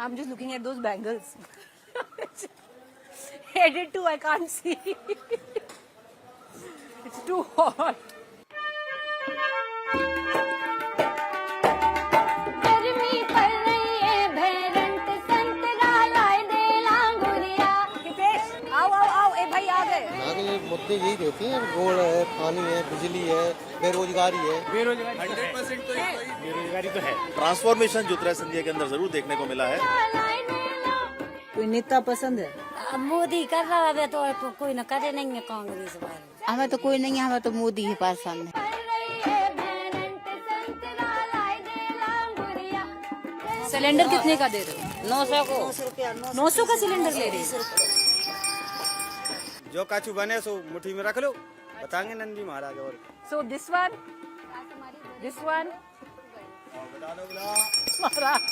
I'm just looking at those bangles. Headed to, I can't see. It's too hot. आगे मुद्दे यही रहते हैं, रोड है, पानी है, बिजली है, बेरोजगारी है। बेरोजगारी 100% तो बेरोजगारी तो है। ट्रांसफॉर्मेशन जो उत्तराखंड संध्या के अंदर जरूर देखने को मिला है। कोई नेता पसंद है? अब मोदी कर रहा है तो कोई न करे नहीं है कांग्रेस वाले। हमें तो कोई नहीं है, हमें तो मोदी ही पसंद है। सिलेंडर कितने का दे रहे हो? 900 को 900 का सिलेंडर ले रही है। जो काचू बने सो मुट्ठी में रख लो, बताएंगे नंदी महाराज। और So this one, Maharaj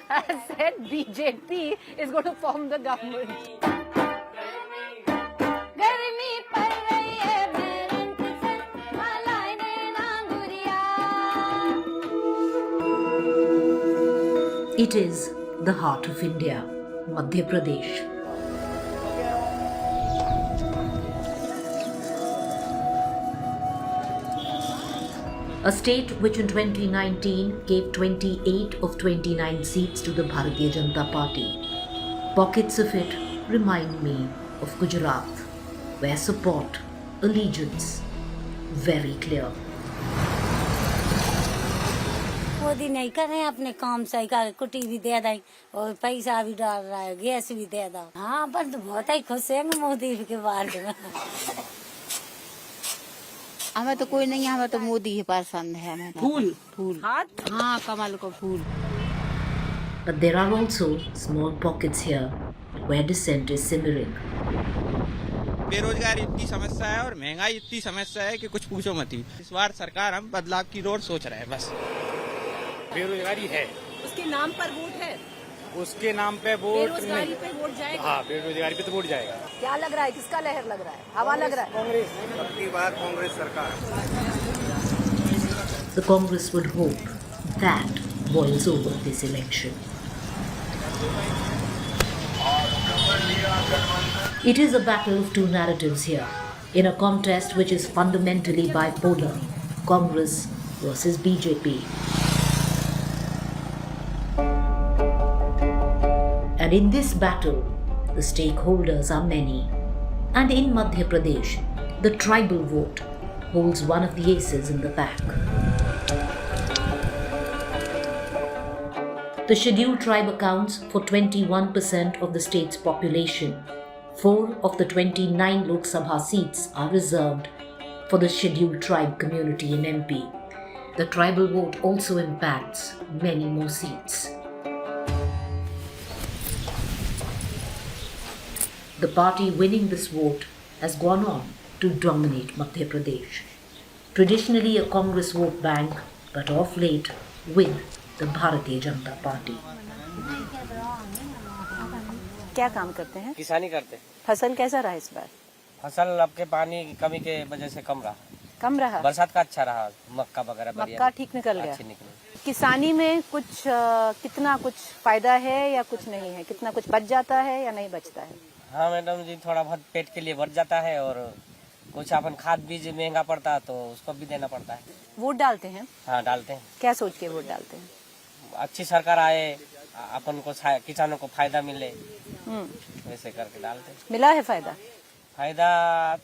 has said BJP is going to form the government. गर्मी पड़ रही है बेरंत से मलाई ने नांगुरिया। It is the heart of India, Madhya Pradesh. A state which in 2019 gave 28 of 29 seats to the Bharatiya Janata Party. Pockets of it remind me of Gujarat, where support, allegiance, very clear. Modi नहीं कर रहे हैं अपने काम सही का, कुटी भी दे दें और पैसा भी डाल रहा है, गैस भी दे दो। हाँ पर तो बहुत ही खुश हैं मोदी के बारे में। हमें तो कोई नहीं है, हमें तो मोदी ही पसंद है। हमें फूल हाथ? हाँ, कमल को फूल। But there are also small pockets here where dissent is simmering. बेरोजगारी इतनी समस्या है और महंगाई इतनी समस्या है कि कुछ पूछो मत ही। इस बार सरकार हम बदलाव की रोड सोच रहे हैं बस। बेरोजगारी है, उसके नाम पर वोट है? उसके नाम पे वोट बेरोजगारी पे वोट जाएगा? हाँ, बेरोजगारी पे तो वोट जाएगा। क्या लग रहा है, किसका लहर लग रहा है, हवा लग रहा है? कांग्रेस, अगली बार कांग्रेस सरकार। The Congress would hope that boils over this election. It is a battle of two narratives here, in a contest which is fundamentally bipolar, Congress versus BJP. And in this battle, the stakeholders are many. And in Madhya Pradesh, the tribal vote holds one of the aces in the pack. The scheduled tribe accounts for 21% of the state's population. 4 of the 29 Lok Sabha seats are reserved for the scheduled tribe community in MP. The tribal vote also impacts many more seats. The party winning this vote has gone on to dominate Madhya Pradesh. Traditionally a Congress vote bank, but of late with the Bharatiya Janata Party. क्या काम करते हैं? किसानी करते। फसल कैसा रहा इस बार? फसल अब के पानी की कमी के वजह से कम रहा। कम रहा? बरसात का अच्छा रहा, मक्का वगैरह बढ़िया। मक्का ठीक निकल गया? अच्छी निकली। किसानी में कुछ कितना कुछ फायदा है या कुछ नहीं है? कितना कुछ बच जाता है या नहीं बचता है? हाँ मैडम जी, थोड़ा बहुत पेट के लिए बढ़ जाता है और कुछ अपन खाद बीज महंगा पड़ता है तो उसको भी देना पड़ता है। वोट डालते हैं? हाँ डालते हैं। क्या सोच के वोट डालते हैं? अच्छी सरकार आए, अपन को किसानों को फायदा मिले, वैसे करके डालते हैं। मिला है फायदा? फायदा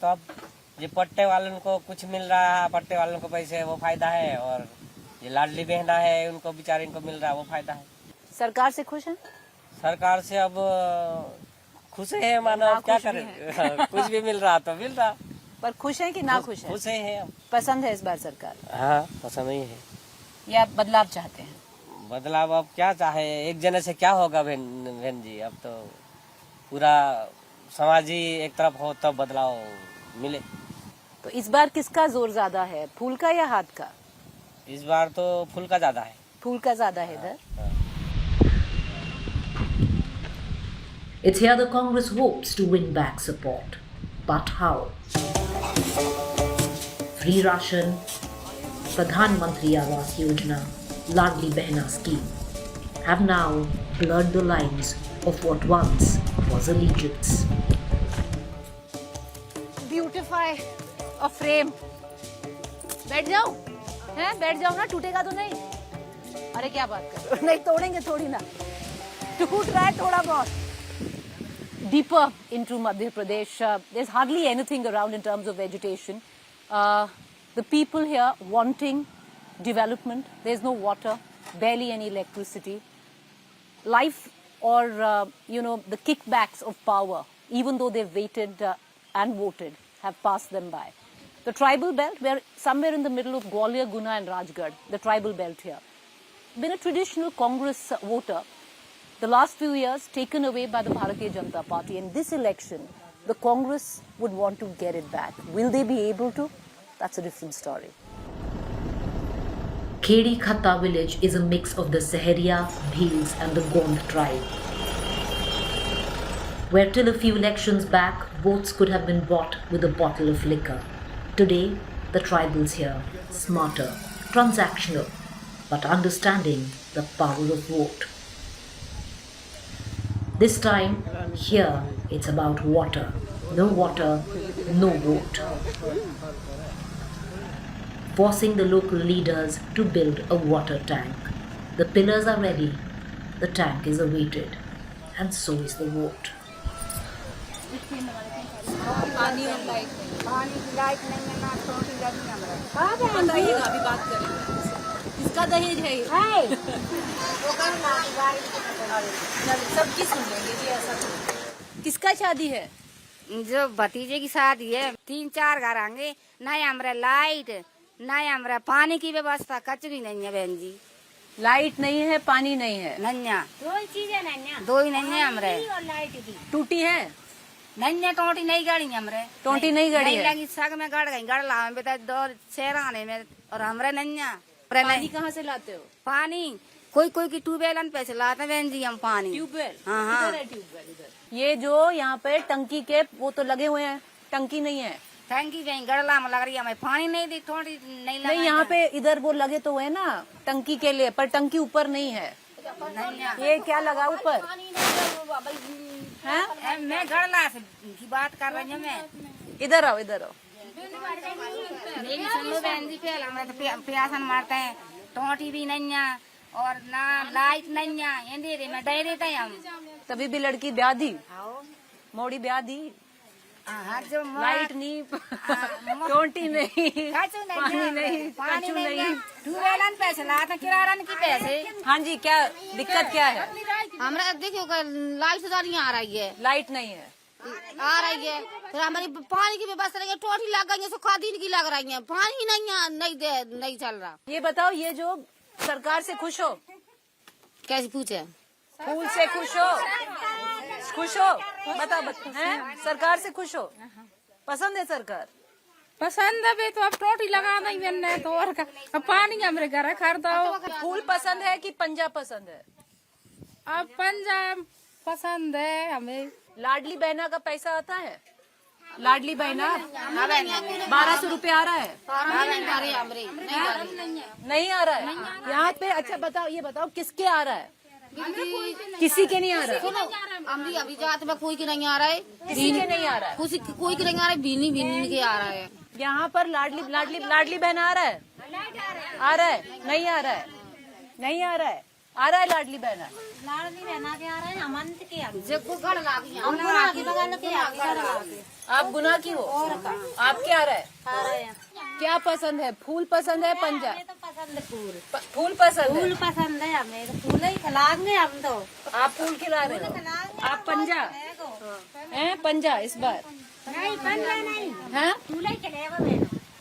तो अब ये पट्टे वालों को कुछ मिल रहा है, पट्टे वालों को पैसे वो फायदा है, और ये लाडली बहना है उनको बेचारे इनको मिल रहा है वो फायदा है। सरकार से खुश हैं? सरकार से अब खुश है, मानो अब क्या करें। कुछ भी मिल रहा तो मिल रहा, पर खुश हैं कि ना खुश हैं? खुश है। पसंद है इस बार सरकार? हाँ पसंद ही है। या बदलाव चाहते हैं? बदलाव अब क्या चाहे, एक जने से क्या होगा बहन जी। अब तो पूरा समाज ही एक तरफ हो तब बदलाव मिले। तो इस बार किसका जोर ज्यादा है, फूल का या हाथ का? इस बार तो फूल का ज्यादा है। फूल का ज्यादा है इधर। It's here the Congress hopes to win back support. But how? Free ration, Pradhan Mantri Awas Yojana, Ladli Behna scheme have now blurred the lines of what once was allegiance. Beautify a frame. बैठ जाओ, हैं? बैठ जाओ ना, टूटेगा तो नहीं। अरे क्या बात कर रहे हो? नहीं तोड़ेंगे थोड़ी ना, टूट रहा है थोड़ा बहुत। Deeper into Madhya Pradesh, there's hardly anything around in terms of vegetation. The people here wanting development. There's no water, barely any electricity. Life or, the kickbacks of power, even though they've waited and voted, have passed them by. The tribal belt, we're somewhere in the middle of Gwalior, Guna and Rajgarh, the tribal belt here. Been a traditional Congress voter. The last few years taken away by the Bharatiya Janata Party, and this election, the Congress would want to get it back. Will they be able to? That's a different story. Khedi Khatta village is a mix of the Seheria, Bhils and the Gond tribe. Where till a few elections back, votes could have been bought with a bottle of liquor. Today, the tribals here, smarter, transactional, but understanding the power of vote. This time, here, it's about water. No water, no vote. Forcing the local leaders to build a water tank. The pillars are ready, the tank is awaited, and so is the vote. पानी और light नहीं है ना, बताइएगा, अभी बात करेंगे। किसका दहेज है ये? सबकी सुन लेंगे जी, ऐसा तो। किसका शादी है? जो भतीजे की शादी है, 3-4 घर आएंगे। ना हमारे लाइट, ना हमारे पानी की व्यवस्था, कच भी नहीं है बहन जी। लाइट नहीं है, पानी नहीं है, नन्या दो ही चीजें, नन्या दो ही नहीं है हमारे। लाइट की टूटी है, नन्या टोटी नहीं गड़ी हमारे, टोटी नहीं गड़ी है। लगी सग में गड़ गई, गड़ लावे बेटा 2 शहर आने में, और हमारे नन्या पानी कहाँ से लाते हो? पानी कोई की ट्यूबवेल पे से लाते बहन जी हम पानी। ट्यूबवेल? हाँ। इधर है ट्यूबवेल, इधर। ये जो यहाँ पे टंकी के वो तो लगे हुए हैं, टंकी नहीं है। टंकी कहीं गड़ला में लग रही है, हमें पानी नहीं दी, थोड़ी नहीं लगा। नहीं, यहाँ पे इधर वो लगे तो है ना टंकी के लिए, पर टंकी ऊपर नहीं है। ये क्या लगा ऊपर? हैं? मैं गड़ला से की बात कर रही हूँ मैं। इधर आओ, इधर आओ। मेरी सुन लो बहन जी, पहले हमें तो प्यासन मारते हैं, टोटी भी नहीं है और ना लाइट नहीं है, अंधेरे में डर देते हैं हम। तभी भी लड़की ब्याह दी, मोड़ी ब्याह दी। जो लाइट नहीं, टोटी नहीं, पानी नहीं, कचू नहीं, ट्यूबवेल पैसे लाते, किराया की पैसे। हाँ जी, क्या दिक्कत क्या है? हमारा देखियो लाइट नहीं आ रही है, लाइट नहीं है, आ रही है, फिर हमारी पानी की व्यवस्था नहीं है, टोटी लग गई है, सुखा दिन की लग रही है, पानी नहीं चल रहा। ये बताओ, ये जो सरकार से खुश हो? कैसे पूछे? फूल से खुश हो? खुश हो? बताओ हैं? सरकार से खुश हो? पसंद है सरकार? पसंद है तो अब टोटी लगा नहीं बनने तो और का, अब पानी हमारे घर खरीदो। फूल पसंद है कि पंजा पसंद है? अब पंजाब पसंद है हमें। लाडली बहना का पैसा आता है? लाडली बहना 1200 रुपए आ रहा है? नहीं आ रहा है यहाँ पे। अच्छा बताओ, ये बताओ किसके आ रहा है? किसी के नहीं आ रहा। अभी जात में कोई के नहीं आ रहा है, किसी के नहीं आ रहा है, कोई के नहीं आ रहा है, बीनी के आ रहा है। यहाँ पर लाडली बहन आ रहा है? आ रहा है? नहीं आ रहा है, नहीं आ रहा है, आ रहा है लाडली बहना। लाडली बहना के आ रहे हैं, अमंत के आ आप गुना की हो? आप क्या आ रहा है? क्या पसंद है? फूल पसंद है, पंजा? तो पसंद फूल, फूल पसंद है। फूल पसंद है हमें, तो फूल ही खिलाएंगे हम तो। आप फूल खिला रहे हो? आप पंजा हैं? पंजा इस बार नहीं, पंजा नहीं है, फूल ही खिलाएगा।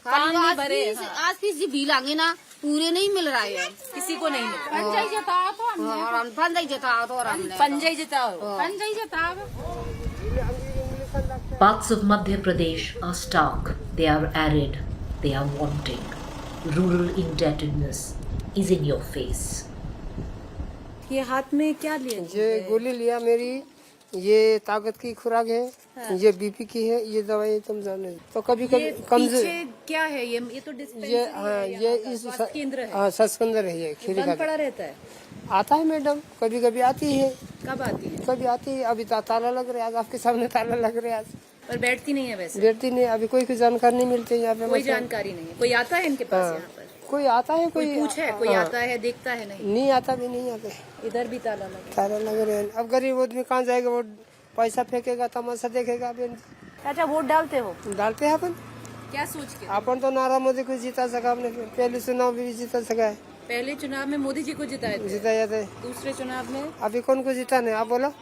काम नहीं भरे। आज किसी भी लागे ना, पूरे नहीं मिल रहा है, किसी को नहीं मिल रहा। पंजा ही जताओ तो पंजा ही जताओ तो पंजा ही जताओ। पंजा ही जताओ। Parts of Madhya Pradesh are stark, they are arid, they are wanting. Rural indebtedness is in your face. ये हाथ में क्या लिया? ये गोली लिया मेरी, ये ताकत की खुराक है। ये बीपी की है, ये दवाई तुम जाने। तो कभी कभी कमजोर क्या है ये तो ये हाँ ये इस केंद्र है, हाँ स्वास्थ्य केंद्र है ये खीरी का पड़ा रहता है। आता है मैडम, कभी कभी आती है। कब आती है? कभी आती है, अभी ताला लग रहा है, आज आपके सामने ताला लग रहा है आज। पर बैठती नहीं है वैसे? बैठती नहीं, अभी कोई जानकारी नहीं मिलती यहाँ पे। कोई जानकारी नहीं है। कोई आता है इनके पास? हाँ, यहाँ पर कोई आता है, कोई पूछे, कोई हाँ, आता है, देखता है? नहीं आता भी नहीं आते। इधर भी ताला लगा। ताला लग रहे हैं। अब गरीब आदमी कहाँ जाएगा, वो पैसा फेंकेगा, तमाशा देखेगा। चाचा वोट डालते हो? डालते हैं अपन। क्या सोच के? अपन तो नरेंद्र मोदी को जीता सका, अपने पहले चुनाव भी जीता सका है। पहले चुनाव में मोदी जी को जिताए थे। जिताया थे। दूसरे चुनाव में अभी कौन को जीता नहीं, आप बोलो।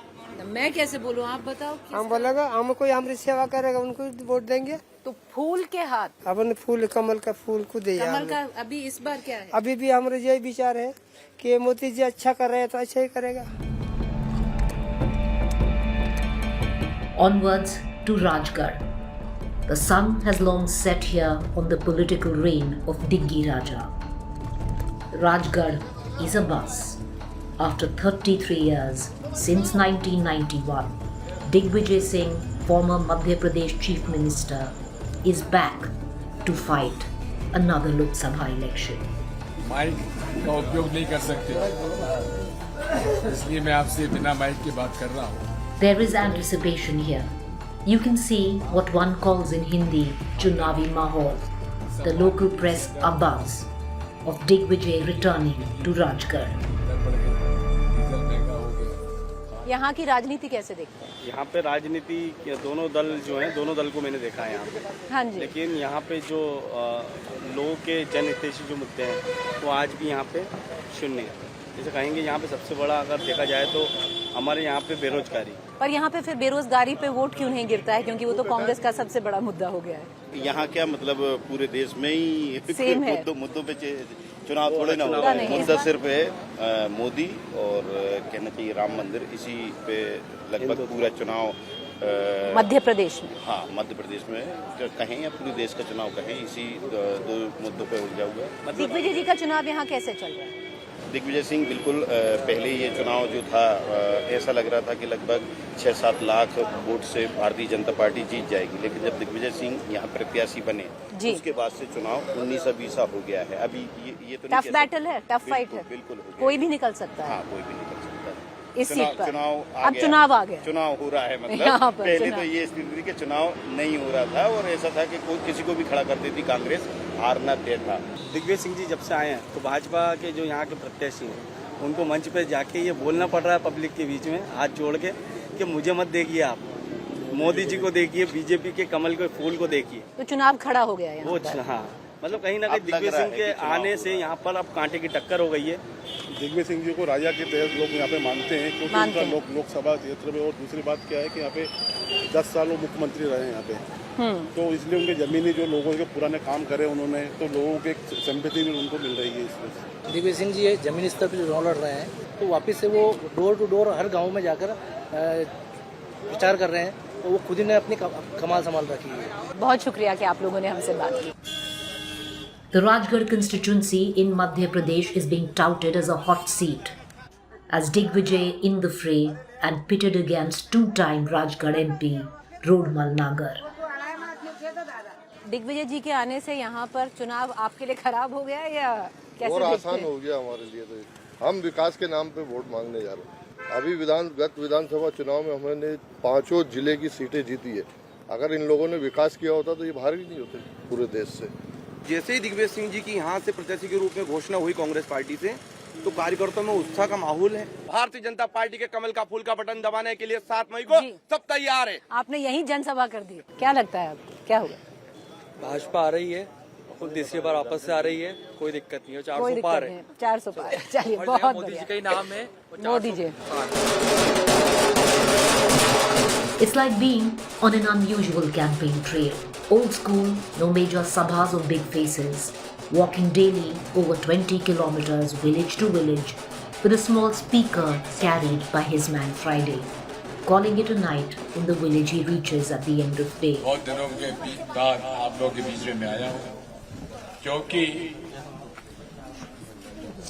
मैं कैसे बोलूं, आप बताओ। हम बोलेगा, हम कोई हमारी सेवा करेगा उनको वोट देंगे। तो फूल के हाथ, अपन फूल, कमल का फूल को दिया। कमल का अभी इस बार क्या है? अभी भी हमारे यही विचार है कि मोदी जी अच्छा कर रहे हैं तो अच्छा ही करेगा। Onwards to Rajgarh. The sun has long set here on the political reign of Diggi Raja. Rajgarh is a buzz. After 33 years, since 1991, Digvijay Singh, former Madhya Pradesh Chief Minister, is back to fight another Lok Sabha election. Mic का उपयोग नहीं कर सकते, इसलिए मैं आपसे बिना mic के बात कर रहा हूँ। There is anticipation here. You can see what one calls in Hindi Chunavi Mahol. The local press abuzz of Digvijay returning to Rajgarh. यहाँ की राजनीति कैसे देखते हैं? यहाँ पे राजनीति के दोनों दल जो हैं, दोनों दल को मैंने देखा है यहाँ पे। हाँ जी। लेकिन यहाँ पे जो लोगों के जनहितैषी जो मुद्दे हैं वो आज भी यहाँ पे शून्य है। जैसे कहेंगे यहाँ पे सबसे बड़ा अगर देखा जाए तो हमारे यहाँ पे बेरोजगारी। पर यहाँ पे फिर बेरोजगारी पे वोट क्यों नहीं गिरता है? क्योंकि वो तो कांग्रेस का सबसे बड़ा मुद्दा हो गया है। यहाँ क्या मतलब पूरे देश में ही सेम है। मुद्दों पे चुनाव थोड़े ना होगा। मुद्दा सिर्फ है मोदी और कहना चाहिए राम मंदिर, इसी पे लगभग पूरा चुनाव मध्य प्रदेश में। हाँ, मध्य प्रदेश में कहें या पूरे देश का चुनाव कहें, इसी दो मुद्दों पे उलझा हुआ है। दिग्विजय जी का चुनाव यहाँ कैसे चल रहा है? दिग्विजय सिंह बिल्कुल पहले ये चुनाव जो था ऐसा लग रहा था कि लगभग 6-7 लाख वोट से भारतीय जनता पार्टी जीत जाएगी, लेकिन जब दिग्विजय सिंह यहाँ प्रत्याशी बने उसके बाद से चुनाव 19-20 हो गया है। अभी ये तो टफ बैटल है, टफ फाइट है, बिल्कुल कोई भी निकल सकता है। हाँ, कोई भी निकल सकता है इस सीट पर। अब चुनाव आ गया, चुनाव हो रहा है। मतलब पहले तो ये स्थिति थी कि चुनाव नहीं हो रहा था और ऐसा था कि कोई किसी को भी खड़ा कर देती कांग्रेस, हारना तय था। दिग्विजय सिंह जी जब से आए हैं तो भाजपा के जो यहाँ के प्रत्याशी हैं उनको मंच पे जाके ये बोलना पड़ रहा है पब्लिक के बीच में हाथ जोड़ के कि मुझे मत देखिए, आप मोदी जी को देखिए, बीजेपी के कमल के फूल को देखिए। तो चुनाव खड़ा हो गया है। हाँ, मतलब कहीं ना कहीं दिग्विजय सिंह के आने से यहाँ पर अब कांटे की टक्कर हो गई है। दिग्विजय सिंह जी को राजा के तहत लोग यहाँ पे मानते हैं, क्योंकि उनका लोकसभा क्षेत्र में। और दूसरी बात क्या है कि यहाँ पे 10 साल वो मुख्यमंत्री रहे हैं यहाँ पे, तो इसलिए उनके जमीनी जो लोगों के पुराने काम करे उन्होंने, तो लोगों के सिंपैथी भी उनको मिल रही है। इसमें दिग्विजय सिंह जी जमीनी स्तर पर जो चुनाव लड़ रहे हैं, तो वापस से वो डोर टू डोर हर गाँव में जाकर प्रचार कर रहे हैं, तो वो खुद ही ने अपनी कमाल संभाल रखी है। बहुत शुक्रिया कि आप लोगों ने हमसे बात की। The Rajgarh constituency in Madhya Pradesh is being touted as a hot seat, as Digvijay in the fray and pitted against two-time Rajgarh MP Rodmal Nagar. Digvijay जी के आने से यहाँ पर चुनाव आपके लिए खराब हो गया या कैसे? और आसान हो गया हमारे लिए। तो हम विकास के नाम पे वोट मांगने जा रहे हैं। अभी गत विधानसभा चुनाव में हमने 5 जिले की सीटें जीती है। अगर इन लोगों ने विकास किया होता तो ये बाहर ही नहीं होते पूरे देश से। जैसे ही दिग्विजय सिंह जी की यहाँ से प्रत्याशी के रूप में घोषणा हुई कांग्रेस पार्टी से, तो कार्यकर्ताओं में उत्साह का माहौल है। भारतीय जनता पार्टी के कमल का फूल का बटन दबाने के लिए 7 मई को सब तैयार है। आपने यही जनसभा कर दी, क्या लगता है अब क्या होगा? भाजपा आ रही है, खुद तीसरी बार वापस से आ रही है, कोई दिक्कत नहीं है। 400 पार है, 400 पार। चलिए, बहुत मोदी जी का ही नाम है, Modi ji. It's like being on an unusual campaign trail. Old school, no major sabhas or big faces. Walking daily over 20 kilometers village to village with a small speaker carried by his man Friday. Calling it a night in the village he reaches at the end of day. बहुत दिनों के बाद आप लोगों के बीच में मैं आया हूँ, क्योंकि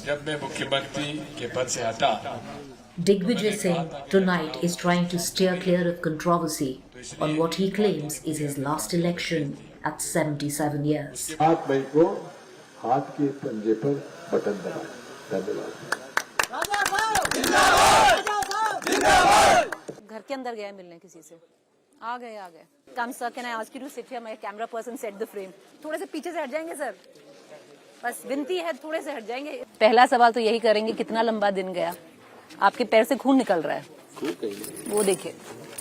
जब मैं मुख्यमंत्री के पद से हटा, Digvijay Singh tonight is trying to steer clear of controversy on what he claims is his last election at 77 years. 7 मई को हाथ के पंजे पर बटन दबाएं। धन्यवाद। घर के अंदर गया मिलने किसी से, आ गए come sir, can I ask you to sit here, my camera person set the frame. थोड़े से पीछे से हट जाएंगे सर, बस विनती है, थोड़े से हट जाएंगे। पहला सवाल तो यही करेंगे, कितना लंबा दिन गया? आपके पैर से खून निकल रहा है। खून कहीं वो देखिए,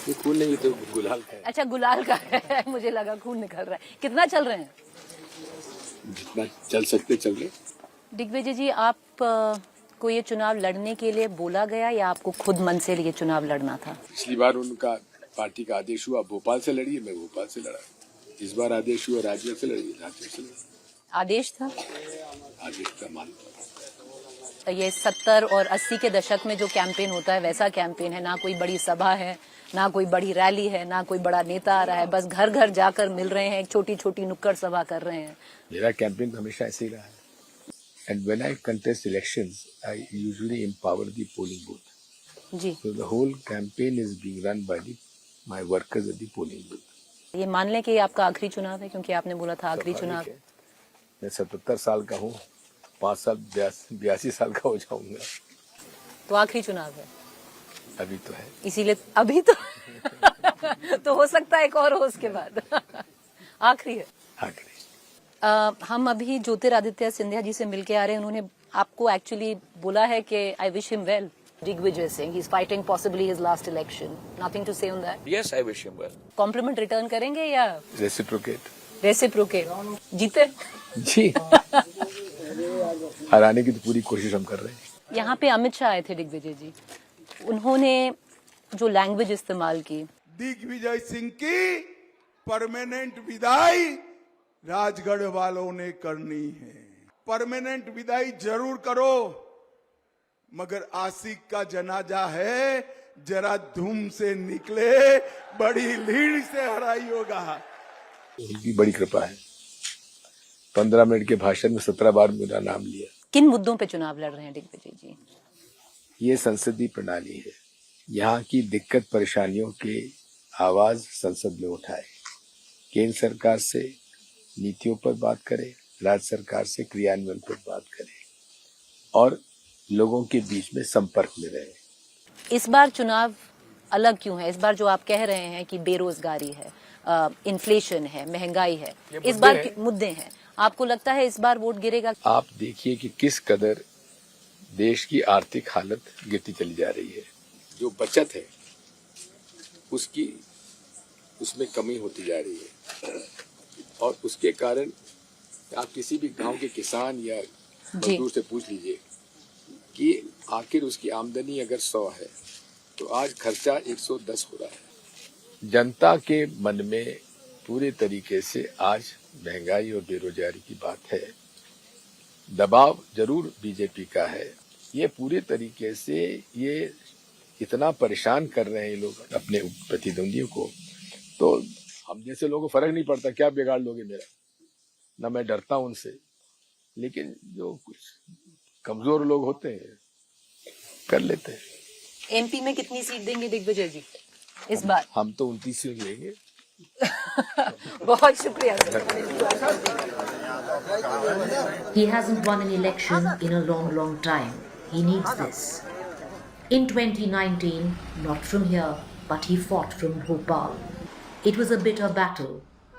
ये खून नहीं, तो गुलाल का है। अच्छा गुलाल का है, मुझे लगा खून निकल रहा है। कितना चल रहे हैं? जितना चल सकते चल रहे। दिग्विजय जी, आप को ये चुनाव लड़ने के लिए बोला गया या आपको खुद मन से ये चुनाव लड़ना था? पिछली बार उनका पार्टी का आदेश हुआ भोपाल से लड़िए, मैं भोपाल से लड़ा। इस बार आदेश हुआ राजगढ़ से लड़िए, राजगढ़ से लड़ा। आदेश था? आदेश का मान। ये 70 और 80 के दशक में जो कैंपेन होता है वैसा कैंपेन है, ना कोई बड़ी सभा है, ना कोई बड़ी रैली है, ना कोई बड़ा नेता आ रहा है, बस घर घर जाकर मिल रहे हैं, छोटी छोटी नुक्कड़ सभा कर रहे हैं। मेरा कैंपेन हमेशा ऐसे ही रहा है। And when I contest elections, I usually empower the polling booth. Ji. So the whole campaign is being run by my workers at the polling booth. ये मान लें कि ये आपका आखिरी चुनाव है, क्योंकि आपने बोला था आखिरी चुनाव। मैं 77 साल का हूँ, 5 साल 82 साल का हो जाऊंगा। तो आखिरी चुनाव है अभी तो है, इसीलिए अभी तो तो हो सकता है एक और हो उसके बाद। आखिरी है। आखिरी। हम अभी ज्योतिरादित्य सिंधिया जी से मिलके आ रहे हैं। उन्होंने आपको एक्चुअली बोला है कि I wish him well. Digvijay Singh, he is fighting possibly his last election. Nothing to say on that? Yes, I wish him well. Compliment return करेंगे या रेसिप्रोकेट? जीते जी। हराने की तो पूरी कोशिश हम कर रहे हैं। यहाँ पे अमित शाह आए थे दिग्विजय जी, उन्होंने जो लैंग्वेज इस्तेमाल की, दिग्विजय सिंह की परमानेंट विदाई राजगढ़ वालों ने करनी है। परमानेंट विदाई जरूर करो, मगर आशिक का जनाजा है, जरा धूम से निकले, बड़ी लीड से हराई होगा। उनकी बड़ी कृपा है। 15 मिनट के भाषण में 17 बार मेरा नाम लिया। किन मुद्दों पे चुनाव लड़ रहे हैं दिग्विजय जी? ये संसदीय प्रणाली है, यहाँ की दिक्कत परेशानियों के आवाज संसद में उठाए, केंद्र सरकार से नीतियों पर बात करें, राज्य सरकार से क्रियान्वयन पर बात करें और लोगों के बीच में संपर्क में रहे। इस बार चुनाव अलग क्यों है? इस बार जो आप कह रहे हैं कि बेरोजगारी है, इन्फ्लेशन है, महंगाई है, इस बार मुद्दे हैं, आपको लगता है इस बार वोट गिरेगा? आप देखिए कि किस कदर देश की आर्थिक हालत गिरती चली जा रही है। जो बचत है उसमें कमी होती जा रही है और उसके कारण आप किसी भी गांव के किसान या मजदूर से पूछ लीजिए कि आखिर उसकी आमदनी अगर 100 है तो आज खर्चा 110 हो रहा है। जनता के मन में पूरे तरीके से आज महंगाई और बेरोजगारी की बात है। दबाव जरूर बीजेपी का है। ये पूरे तरीके से ये इतना परेशान कर रहे हैं लोग अपने प्रतिद्वंदियों को, तो हम जैसे लोगों को फर्क नहीं पड़ता, क्या बिगाड़ लोगे मेरा, ना मैं डरता हूं उनसे। लेकिन जो कुछ कमजोर लोग होते हैं कर लेते हैं। एमपी में कितनी सीट देंगे दिग्विजय जी इस बार? हम तो 29 सीट लेंगे। बहुत शुक्रिया। He hasn't won an election in a long time. He needs this. In 2019, not from here, but he fought from Bhopal. It was a bitter battle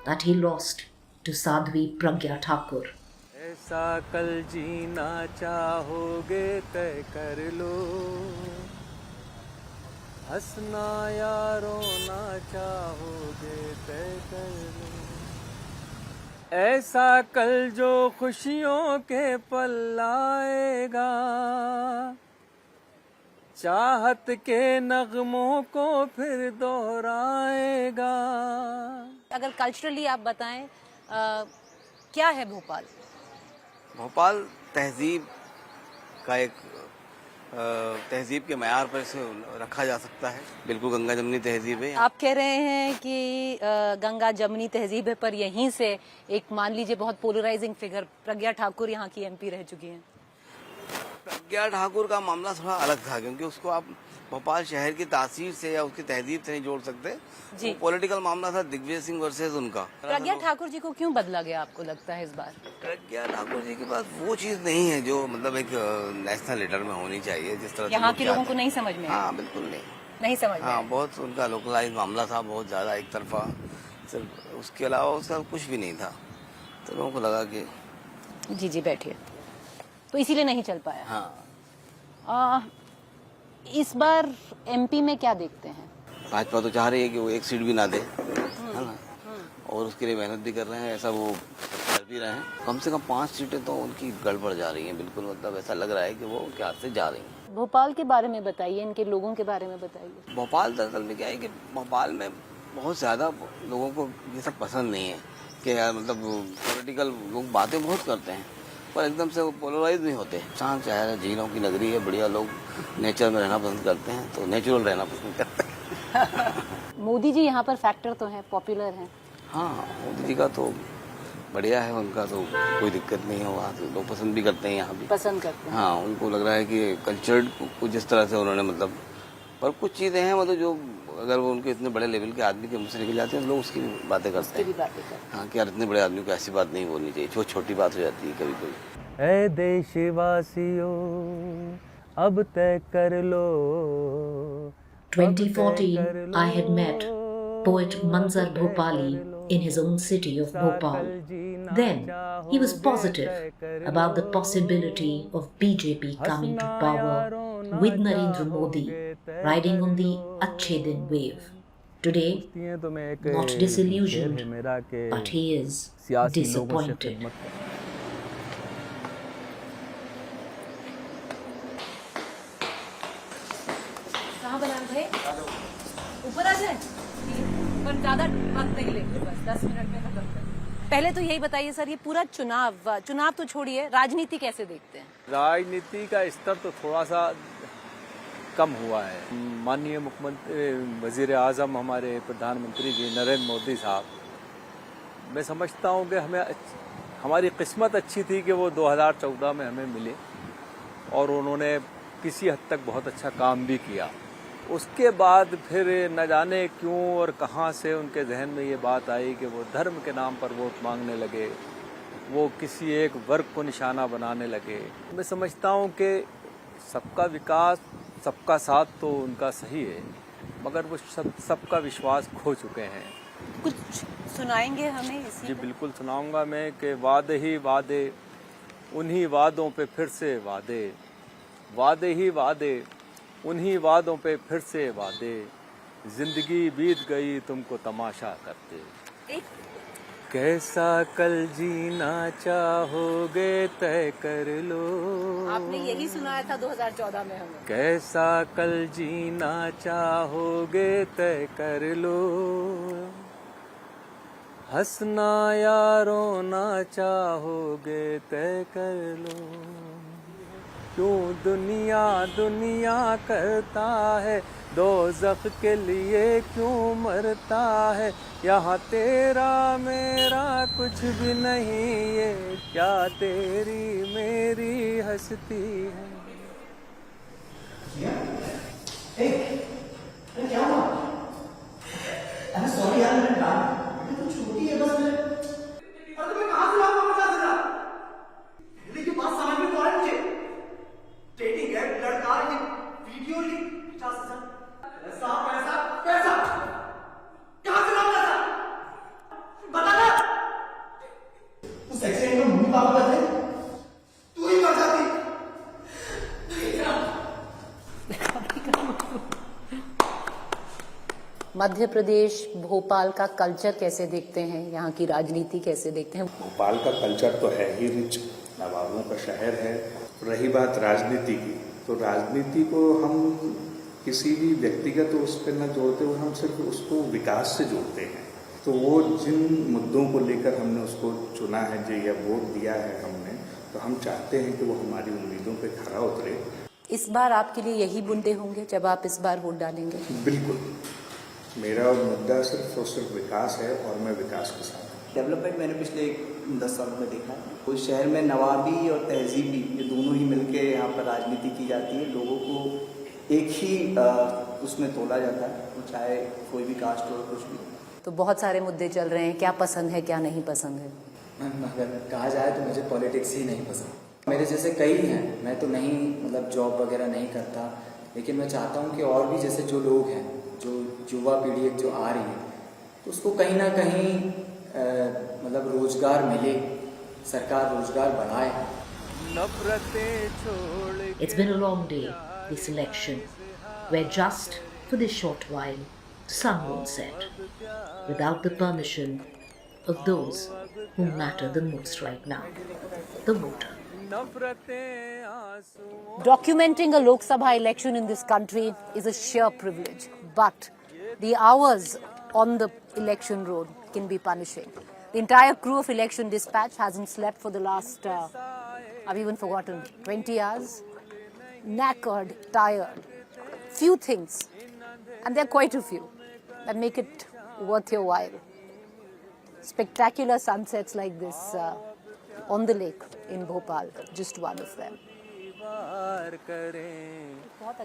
that he lost to Sadhvi Pragya Thakur. ऐसा कल जीना चाहोगे तय कर लो, हंसना या रोना चाहोगे तय कर लो, ऐसा कल जो खुशियों के पल लाएगा, चाहत के नगमों को फिर दोहराएगा। अगर कल्चरली आप बताएं क्या है भोपाल? भोपाल तहजीब का एक तहजीब के मयार पर इसे रखा जा सकता है। बिल्कुल गंगा जमनी तहजीब है। आप कह रहे हैं कि गंगा जमनी तहजीब है, पर यहीं से एक मान लीजिए बहुत पोलराइजिंग फिगर प्रज्ञा ठाकुर यहाँ की एमपी रह चुकी हैं। प्रज्ञा ठाकुर का मामला थोड़ा अलग था, क्योंकि उसको आप भोपाल शहर की तासीर से या उसकी तहजीब से नहीं जोड़ सकते जी। पॉलिटिकल मामला था दिग्विजय सिंह वर्सेस उनका। प्रज्ञा ठाकुर जी को क्यों बदला गया आपको लगता है इस बार? प्रज्ञा ठाकुर जी के पास वो चीज नहीं है जो मतलब एक नेशनल लीडर में होनी चाहिए, जिस तरह यहाँ के लोगों को नहीं समझ में। हाँ बिल्कुल नहीं समझ में। हाँ, बहुत उनका लोकलाइज मामला था, बहुत ज्यादा एक तरफा, सिर्फ उसके अलावा उसका कुछ भी नहीं था। तो लोगों को लगा कि जी बैठिए, तो इसीलिए नहीं चल पाया। हाँ। इस बार एमपी में क्या देखते हैं? भाजपा तो चाह रही है कि वो एक सीट भी ना दे, है ना, और उसके लिए मेहनत भी कर रहे हैं, ऐसा वो कर भी रहे हैं। कम से कम 5 सीटें तो उनकी गड़बड़ जा रही हैं, बिल्कुल मतलब ऐसा लग रहा है कि वो उनके हाथ से जा रही हैं। भोपाल के बारे में बताइए, इनके लोगों के बारे में बताइए। भोपाल दरअसल में क्या है कि भोपाल में बहुत ज्यादा लोगों को ये सब पसंद नहीं है कि यार मतलब पॉलिटिकल लोग बातें बहुत करते हैं पर एकदम से वो पोलराइज नहीं होते। शांत शहर है, झीलों की नगरी है, बढ़िया लोग नेचर में रहना पसंद करते हैं, तो नेचुरल रहना पसंद करते हैं। मोदी जी यहाँ पर फैक्टर तो है, पॉपुलर हैं। हाँ, मोदी जी का तो बढ़िया है, उनका तो कोई दिक्कत नहीं है, वहाँ तो लोग पसंद भी करते हैं, यहाँ भी पसंद करते हैं। हाँ, उनको लग रहा है कि कल्चर्ड को जिस तरह से उन्होंने मतलब, पर कुछ चीजें हैं मतलब जो अगर वो उनके इतने बड़े लेवल के आदमी के मुँह से निकल जाते हैं तो लोग उसकी भी बातें करते हैं। हाँ, कि यार इतने बड़े आदमी को ऐसी बात नहीं बोलनी चाहिए, जो छोटी बात हो जाती है कभी कभी। ऐ देशवासियों अब तय कर लो। 2014, I had met poet Manzar Bhopali in his own city of Bhopal. Then, he was positive about the possibility of BJP coming to power with Narendra Modi riding on the Achhe Din wave. Today, not disillusioned, but he is disappointed. कहाँ बना रहे? ऊपर आ जाए, पर ज्यादा वक्त नहीं लेंगे, बस 10 मिनट में खत्म कर। पहले तो यही बताइए सर, ये पूरा चुनाव तो छोड़िए, राजनीति कैसे देखते हैं? राजनीति का स्तर तो थोड़ा सा कम हुआ है। माननीय मुख्यमंत्री वजीर आजम हमारे प्रधानमंत्री जी नरेंद्र मोदी साहब, मैं समझता हूँ कि हमारी किस्मत अच्छी थी कि वो 2014 में हमें मिले और उन्होंने किसी हद तक बहुत अच्छा काम भी किया। उसके बाद फिर न जाने क्यों और कहाँ से उनके जहन में ये बात आई कि वो धर्म के नाम पर वोट मांगने लगे, वो किसी एक वर्ग को निशाना बनाने लगे। मैं समझता हूँ कि सबका विकास, सबका साथ तो उनका सही है, मगर वो सबका विश्वास खो चुके हैं। कुछ सुनाएंगे हमें इसी? जी बिल्कुल सुनाऊंगा मैं कि वादे ही वादे, उन्हीं वादों पे फिर से वादे, वादे ही वादे, उन्हीं वादों पे फिर से वादे, जिंदगी बीत गई तुमको तमाशा करते। कैसा कल जीना चाहोगे तय कर लो। आपने यही सुनाया था 2014 में हमें। कैसा कल जीना चाहोगे तय कर लो, हंसना या रोना चाहोगे तय कर लो। क्यों दुनिया दुनिया करता है, दोज़ख के लिए क्यों मरता है। यहाँ तेरा मेरा कुछ भी नहीं, ये क्या तेरी मेरी हस्ती है। क्या हुआ? अरे सॉरी यार, मैं तो छोटी है बस। अरे मैं कहाँ से लाऊंगा 50,000? देखिए बात समझ में तो आ रही मुझे। डेटिंग है, लड़का है, वीडियो ली 50,000। पैसा पैसा पैसा कहाँ से लाऊंगा? बता ना। उस एक्सीडेंट में मम्मी पापा थे, तू ही मर जाती। मध्य प्रदेश भोपाल का कल्चर कैसे देखते हैं, यहाँ की राजनीति कैसे देखते हैं? भोपाल का कल्चर तो है ही रिच, नवाबों का शहर है। रही बात राजनीति की, तो राजनीति को हम किसी भी व्यक्तिगत उस पर न जोड़ते हुए हम सिर्फ उसको विकास से जोड़ते हैं। तो वो जिन मुद्दों को लेकर हमने उसको चुना है जो या वोट दिया है हमने, तो हम चाहते हैं कि वो हमारी उम्मीदों पे खरा उतरे। इस बार आपके लिए यही मुद्दे होंगे जब आप इस बार वोट डालेंगे? बिल्कुल, मेरा मुद्दा सिर्फ और सिर्फ विकास है और मैं विकास के साथ। डेवलपमेंट मैंने पिछले 10 सालों में देखा है। उस शहर में नवाबी और तहजीबी ये दोनों ही मिलके यहाँ पर राजनीति की जाती है। लोगों को एक ही उसमें तोला जाता है, वो चाहे कोई भी कास्ट हो कुछ भी। तो बहुत सारे मुद्दे चल रहे हैं, क्या पसंद है क्या नहीं पसंद है? मैम अगर कहा जाए तो मुझे पॉलिटिक्स ही नहीं पसंद। मेरे जैसे कई हैं, मैं तो नहीं मतलब जॉब वगैरह नहीं करता, लेकिन मैं चाहता हूँ कि और भी जैसे जो लोग हैं, जो युवा पीढ़ी जो आ रही है, तो उसको कहीं ना कहीं मतलब रोजगार मिले, सरकार रोजगार बढ़ाए। It's been a long day, this election, where just for this short while, the sun won't set, without the permission of those who matter the most right now, the voter. Documenting a Lok Sabha election in this country is a sheer privilege, but the hours on the election road can be punishing. The entire crew of Election Dispatch hasn't slept for the last, I've even forgotten, 20 hours. Knackered, tired. Few things, and there are quite a few, that make it worth your while. Spectacular sunsets like this on the lake in Bhopal, just one of them.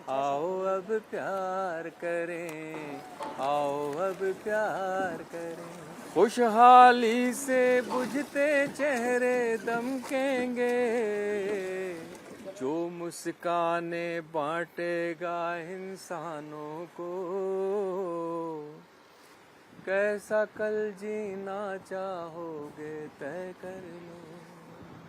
आओ अब प्यार करें, आओ अब प्यार करें, खुशहाली से बुझते चेहरे दमकेंगे, जो मुस्काने बांटेगा इंसानों को, कैसा कल जीना चाहोगे तय कर लो।